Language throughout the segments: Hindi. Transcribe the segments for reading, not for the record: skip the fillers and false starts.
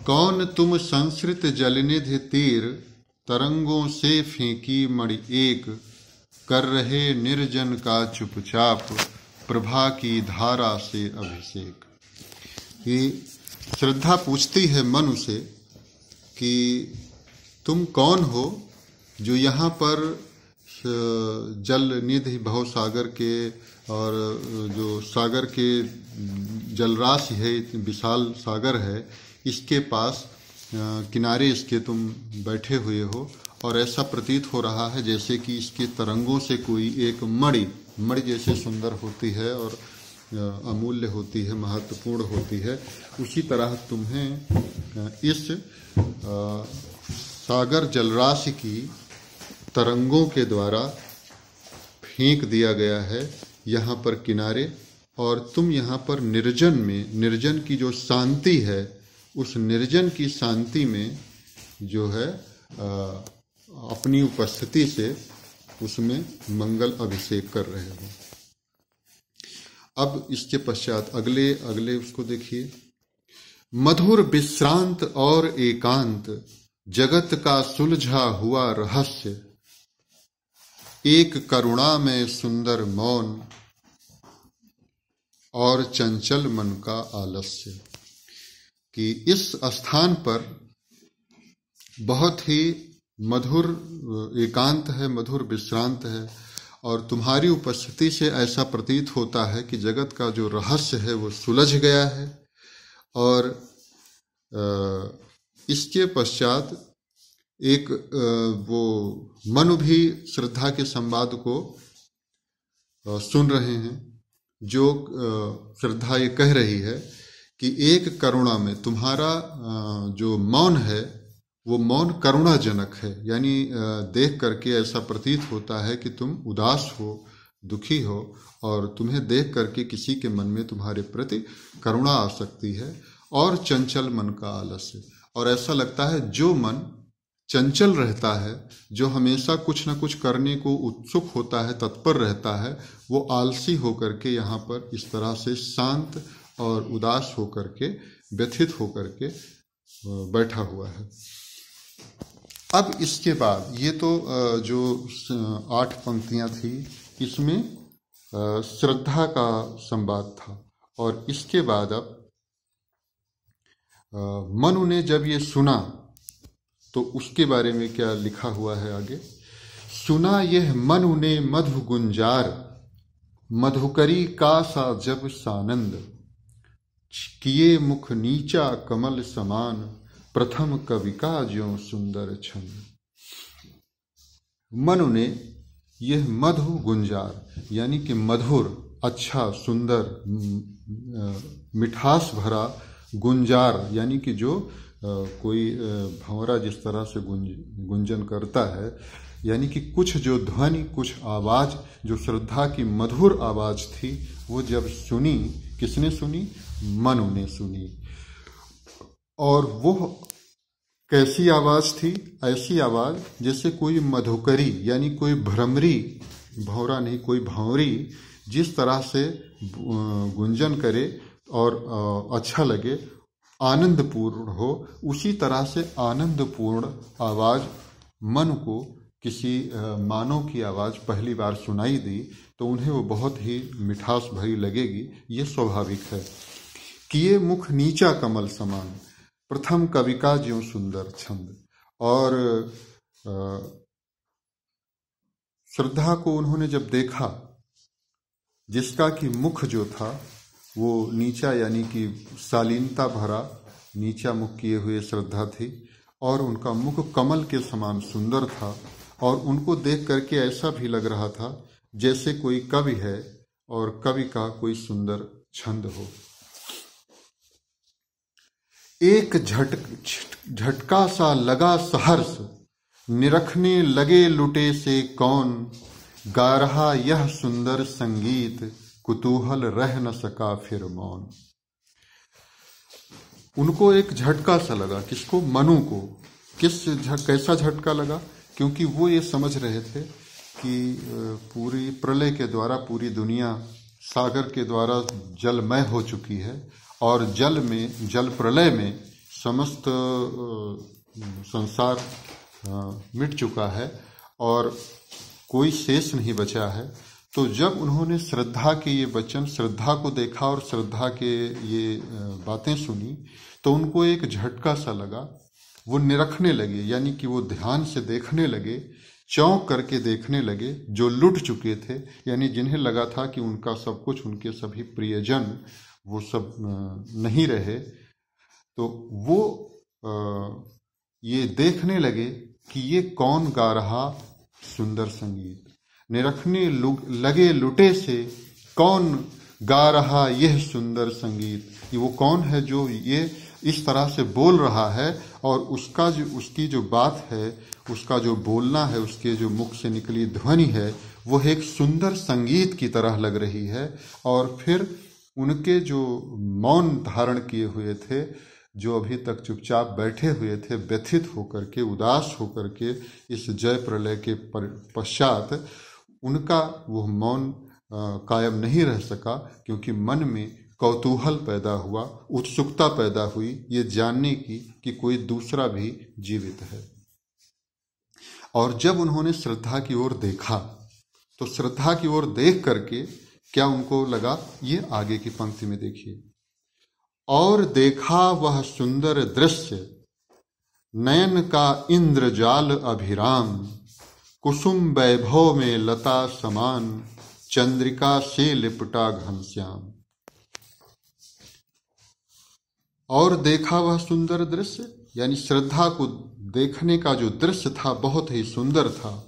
कौन तुम संस्कृत जलनिधि तीर, तरंगों से फेंकी मणि एक, कर रहे निर्जन का चुपचाप, प्रभा की धारा से अभिषेक। ये श्रद्धा पूछती है मनु से कि तुम कौन हो जो यहाँ पर जल निधि भव सागर के और जो सागर के जलराशि है, विशाल सागर है, इसके पास किनारे इसके तुम बैठे हुए हो और ऐसा प्रतीत हो रहा है जैसे कि इसके तरंगों से कोई एक मणि जैसे सुंदर होती है और अमूल्य होती है, महत्वपूर्ण होती है, उसी तरह तुम्हें इस सागर जलराशि की तरंगों के द्वारा फेंक दिया गया है यहाँ पर किनारे। और तुम यहाँ पर निर्जन की जो शांति है, उस निर्जन की शांति में जो है अपनी उपस्थिति से उसमें मंगल अभिषेक कर रहे हो। अब इसके पश्चात अगले उसको देखिए। मधुर विश्रांत और एकांत, जगत का सुलझा हुआ रहस्य, एक करुणा में सुंदर मौन और चंचल मन का आलस्य। कि इस स्थान पर बहुत ही मधुर एकांत है, मधुर विश्रांत है और तुम्हारी उपस्थिति से ऐसा प्रतीत होता है कि जगत का जो रहस्य है वो सुलझ गया है। और इसके पश्चात एक वो मनु भी श्रद्धा के संवाद को सुन रहे हैं, जो श्रद्धा ये कह रही है कि एक करुणा में तुम्हारा जो मौन है वो मौन करुणाजनक है, यानी देख करके ऐसा प्रतीत होता है कि तुम उदास हो, दुखी हो और तुम्हें देख करके किसी के मन में तुम्हारे प्रति करुणा आ सकती है। और चंचल मन का आलस्य, और ऐसा लगता है जो मन चंचल रहता है, जो हमेशा कुछ न कुछ करने को उत्सुक होता है, तत्पर रहता है, वो आलसी होकर के यहाँ पर इस तरह से शांत और उदास होकर के, व्यथित होकर के बैठा हुआ है। अब इसके बाद ये तो जो 8 पंक्तियां थी, इसमें श्रद्धा का संवाद था। और इसके बाद अब मनु ने जब ये सुना तो उसके बारे में क्या लिखा हुआ है आगे। सुना यह मनु ने मधु गुंजार, मधुकरी का सा जब सानंद, किए मुख नीचा कमल समान, प्रथम कवि का ज्यों सुंदर छंद। मनु ने यह मधु गुंजार यानी कि मधुर, अच्छा, सुंदर, मिठास भरा, गुंजार यानी कि जो कोई भंवरा जिस तरह से गुंजन करता है, यानी कि कुछ जो ध्वनि, कुछ आवाज, जो श्रद्धा की मधुर आवाज थी, वो जब सुनी, किसने सुनी? मनु ने सुनी। और वो कैसी आवाज थी? ऐसी आवाज जैसे कोई मधुकरी यानी कोई भ्रमरी, भंवरा नहीं, कोई भंवरी जिस तरह से गुंजन करे और अच्छा लगे, आनंदपूर्ण हो, उसी तरह से आनंदपूर्ण आवाज मनु को किसी मानव की आवाज पहली बार सुनाई दी तो उन्हें वो बहुत ही मिठास भरी लगेगी, ये स्वाभाविक है। किए मुख नीचा कमल समान, प्रथम कवि का ज्यों सुंदर छंद। और श्रद्धा को उन्होंने जब देखा, जिसका कि मुख जो था वो नीचा यानी कि शालीनता भरा नीचा मुख किए हुए श्रद्धा थी, और उनका मुख कमल के समान सुंदर था, और उनको देख करके ऐसा भी लग रहा था जैसे कोई कवि है और कवि का कोई सुंदर छंद हो। एक झटका सा लगा सहर्ष, निरखने लगे लुटे से कौन, गा रहा यह सुंदर संगीत, कुतूहल रह न सका फिर मौन। उनको एक झटका सा लगा, किसको? मनु को। कैसा झटका लगा? क्योंकि वो ये समझ रहे थे कि पूरी प्रलय के द्वारा पूरी दुनिया सागर के द्वारा जलमय हो चुकी है, और जल प्रलय में समस्त संसार मिट चुका है और कोई शेष नहीं बचा है। तो जब उन्होंने श्रद्धा के ये वचन, श्रद्धा को देखा और श्रद्धा के ये बातें सुनी, तो उनको एक झटका सा लगा। वो निरखने लगे, यानी कि वो ध्यान से देखने लगे, चौंक करके देखने लगे। जो लुट चुके थे, यानी जिन्हें लगा था कि उनका सब कुछ, उनके सभी प्रियजन वो सब नहीं रहे, तो वो ये देखने लगे कि ये कौन गा रहा सुंदर संगीत। निरखने लगे लुटे से, कौन गा रहा यह सुंदर संगीत। ये वो कौन है जो ये इस तरह से बोल रहा है, और उसकी जो बात है, उसका जो बोलना है, उसके जो मुख से निकली ध्वनि है, वो एक सुंदर संगीत की तरह लग रही है। और फिर उनके जो मौन धारण किए हुए थे, जो अभी तक चुपचाप बैठे हुए थे, व्यथित होकर के, उदास होकर के इस जय प्रलय के पश्चात, उनका वो मौन कायम नहीं रह सका, क्योंकि मन में कौतूहल पैदा हुआ, उत्सुकता पैदा हुई ये जानने की कि कोई दूसरा भी जीवित है। और जब उन्होंने श्रद्धा की ओर देखा, तो श्रद्धा की ओर देख करके क्या उनको लगा, ये आगे की पंक्ति में देखिए। और देखा वह सुंदर दृश्य, नयन का इंद्रजाल अभिराम, कुसुम वैभव में लता समान, चंद्रिका से लिपटा घनश्याम। और देखा वह सुंदर दृश्य, यानी श्रद्धा को देखने का जो दृश्य था बहुत ही सुंदर था।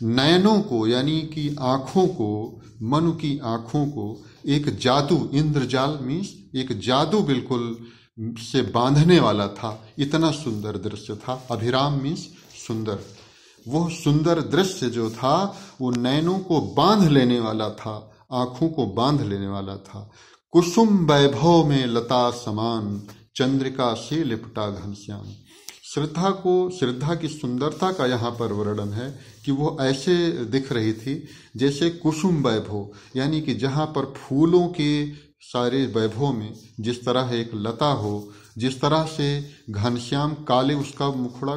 नयनों को, यानी कि आंखों को, मनु की आंखों को एक जादू, इंद्रजाल मीन्स एक जादू बिल्कुल से बांधने वाला था। इतना सुंदर दृश्य था। अभिराम मीन्स सुंदर। वो सुंदर दृश्य जो था वो नयनों को बांध लेने वाला था, आंखों को बांध लेने वाला था। कुसुम वैभव में लता समान, चंद्रिका से लिपटा घनश्याम। श्रद्धा की सुंदरता का यहाँ पर वर्णन है कि वो ऐसे दिख रही थी जैसे कुसुम वैभव, यानी कि जहाँ पर फूलों के सारे वैभव में जिस तरह एक लता हो, जिस तरह से घनश्याम काले, उसका मुखड़ा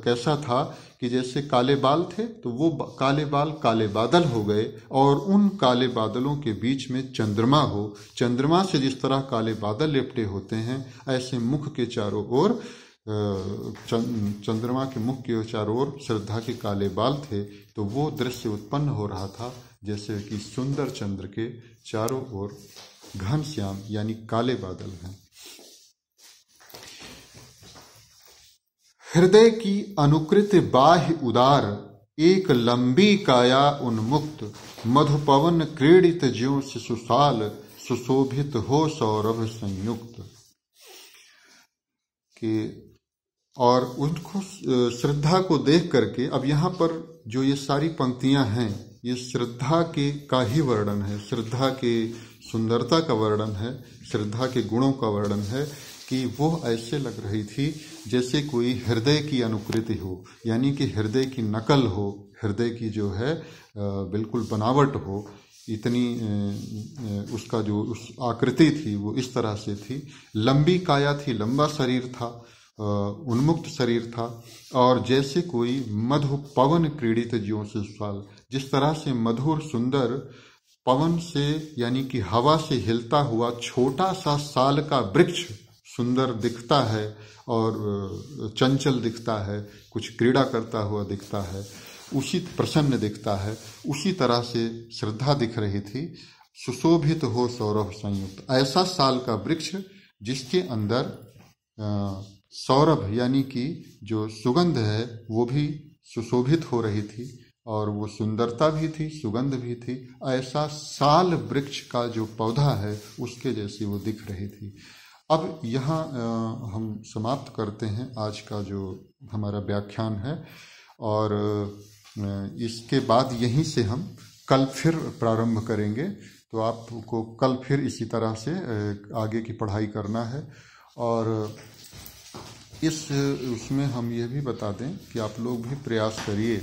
कैसा था कि जैसे काले बाल थे, तो वो काले बाल काले बादल हो गए, और उन काले बादलों के बीच में चंद्रमा हो। चंद्रमा से जिस तरह काले बादल लिपटे होते हैं, ऐसे मुख के चारों ओर, चंद्रमा के मुख के चारों ओर श्रद्धा के काले बाल थे। तो वो दृश्य उत्पन्न हो रहा था जैसे कि सुंदर चंद्र के चारों ओर घनश्याम यानी काले बादल हैं। हृदय की अनुकृत बाह्य उदार, एक लंबी काया उन्मुक्त, मधुपवन क्रीडित ज्यों शिशुशाल, सुशोभित हो सौरभ संयुक्त। कि और उनको श्रद्धा को देख करके, अब यहाँ पर जो ये सारी पंक्तियां हैं, ये श्रद्धा के का ही वर्णन है, श्रद्धा के सुंदरता का वर्णन है, श्रद्धा के गुणों का वर्णन है। कि वो ऐसे लग रही थी जैसे कोई हृदय की अनुकृति हो, यानी कि हृदय की नकल हो, हृदय की जो है बिल्कुल बनावट हो। इतनी उसका जो उस आकृति थी वो इस तरह से थी। लंबी काया थी, लंबा शरीर था, उन्मुक्त शरीर था, और जैसे कोई मधु पवन क्रीडित ज्यों शिशुपाल, जिस तरह से मधुर सुंदर पवन से यानी कि हवा से हिलता हुआ छोटा सा साल का वृक्ष सुंदर दिखता है और चंचल दिखता है, कुछ क्रीड़ा करता हुआ दिखता है, उसी प्रसन्न दिखता है, उसी तरह से श्रद्धा दिख रही थी। सुशोभित हो सौरभ संयुक्त, ऐसा साल का वृक्ष जिसके अंदर सौरभ यानी कि जो सुगंध है वो भी सुशोभित हो रही थी, और वो सुंदरता भी थी, सुगंध भी थी। ऐसा साल वृक्ष का जो पौधा है उसके जैसी वो दिख रही थी। अब यहाँ हम समाप्त करते हैं आज का जो हमारा व्याख्यान है, और इसके बाद यहीं से हम कल फिर प्रारंभ करेंगे। तो आपको कल फिर इसी तरह से आगे की पढ़ाई करना है। और उसमें हम ये भी बता दें कि आप लोग भी प्रयास करिए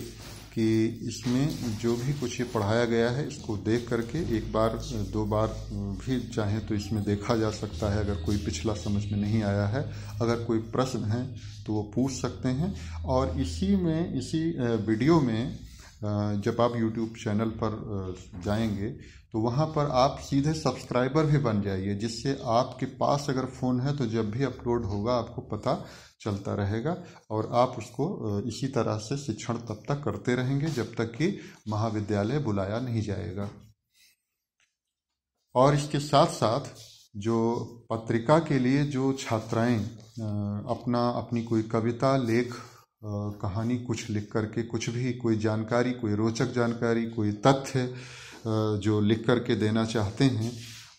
कि इसमें जो भी कुछ ये पढ़ाया गया है इसको देख करके एक बार दो बार भी चाहें तो इसमें देखा जा सकता है। अगर कोई पिछला समझ में नहीं आया है, अगर कोई प्रश्न है तो वो पूछ सकते हैं। और इसी वीडियो में जब आप YouTube चैनल पर जाएंगे तो वहाँ पर आप सीधे सब्सक्राइबर भी बन जाइए, जिससे आपके पास अगर फ़ोन है तो जब भी अपलोड होगा आपको पता चलता रहेगा और आप उसको इसी तरह से शिक्षण तब तक करते रहेंगे जब तक कि महाविद्यालय बुलाया नहीं जाएगा। और इसके साथ साथ जो पत्रिका के लिए जो छात्राएं अपनी कोई कविता, लेख, कहानी कुछ लिख करके, कुछ भी कोई जानकारी, कोई रोचक जानकारी, कोई तथ्य जो लिख करके देना चाहते हैं,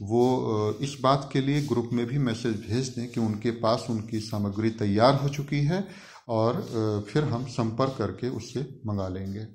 वो इस बात के लिए ग्रुप में भी मैसेज भेज दें कि उनके पास उनकी सामग्री तैयार हो चुकी है और फिर हम संपर्क करके उससे मंगा लेंगे।